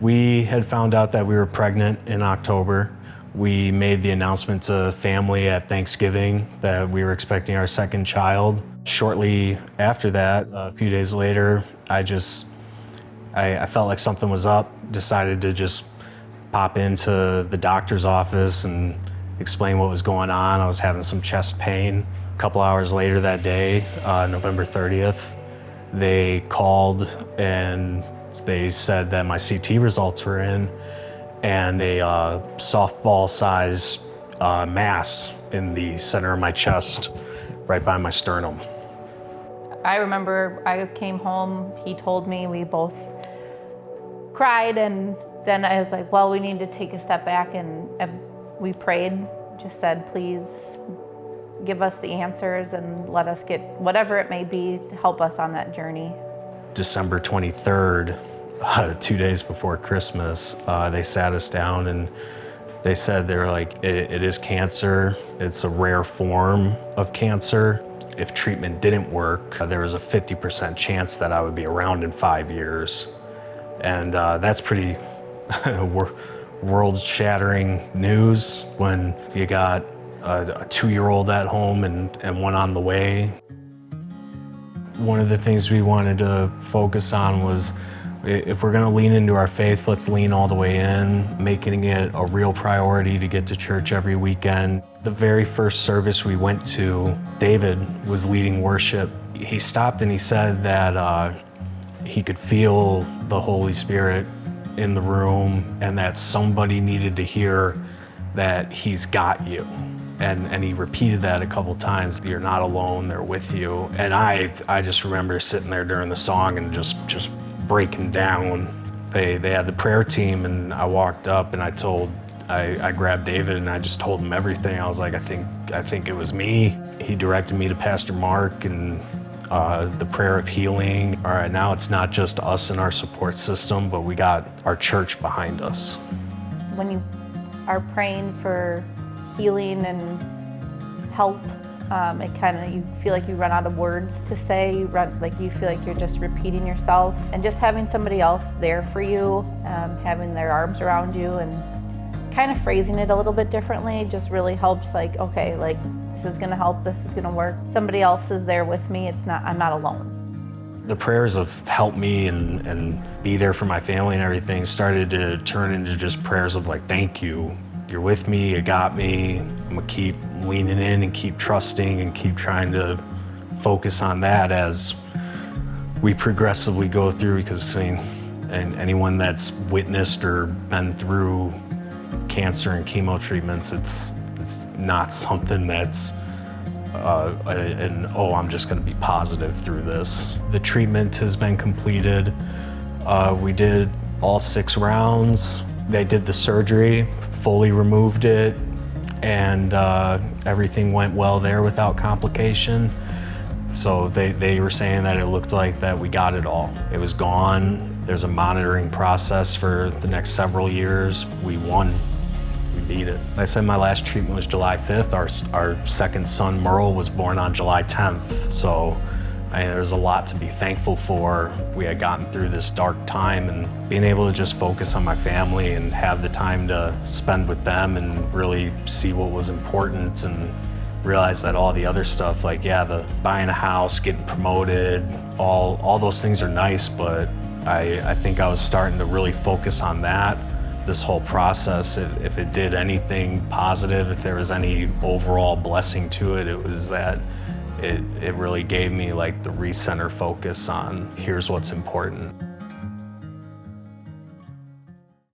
We had found out that we were pregnant in October. We made the announcement to family at Thanksgiving that we were expecting our second child. Shortly after that, a few days later, I felt like something was up, decided to just pop into the doctor's office and explain what was going on. I was having some chest pain. A couple hours later that day, November 30th, they called and they said that my CT results were in and a softball-sized mass in the center of my chest, right by my sternum. I remember I came home, he told me, we both cried, and then I was like, well, we need to take a step back, and we prayed, just said, please give us the answers and let us get whatever it may be to help us on that journey. December 23rd, 2 days before Christmas, they sat us down and they said, they were like, it is cancer. It's a rare form of cancer. If treatment didn't work, there was a 50% chance that I would be around in 5 years. And that's pretty world-shattering news when you got a 2-year-old at home and one on the way. One of the things we wanted to focus on was, if we're gonna lean into our faith, let's lean all the way in, making it a real priority to get to church every weekend. The very first service we went to, David was leading worship. He stopped and he said that he could feel the Holy Spirit in the room and that somebody needed to hear that He's got you. And he repeated that a couple times. You're not alone, they're with you. And I just remember sitting there during the song and just breaking down. They had the prayer team, and I walked up and I grabbed David and I just told him everything. I was like, I think it was me. He directed me to Pastor Mark and the prayer of healing. All right, now it's not just us and our support system, but we got our church behind us. When you are praying for healing and help, you feel like you run out of words to say. You feel like you're just repeating yourself, and just having somebody else there for you, having their arms around you and kind of phrasing it a little bit differently just really helps. Like, okay, like this is gonna help, this is gonna work. Somebody else is there with me. I'm not alone. The prayers of help me and be there for my family and everything started to turn into just prayers of like, thank you. You're with me, you got me. I'm gonna keep leaning in and keep trusting and keep trying to focus on that as we progressively go through, because and anyone that's witnessed or been through cancer and chemo treatments, it's not something that's I'm just gonna be positive through this. The treatment has been completed. We did all 6 rounds. They did the surgery, fully removed it, and everything went well there without complication. So they were saying that it looked like that we got it all. It was gone. There's a monitoring process for the next several years. We won. We beat it. I said my last treatment was July 5th. Our second son, Merle, was born on July 10th. So there's a lot to be thankful for. We had gotten through this dark time, and being able to just focus on my family and have the time to spend with them and really see what was important, and realize that all the other stuff, like, the buying a house, getting promoted, all those things are nice, but I think I was starting to really focus on that. This whole process, if it did anything positive, if there was any overall blessing to it, it was that it really gave me like the recenter focus on here's what's important.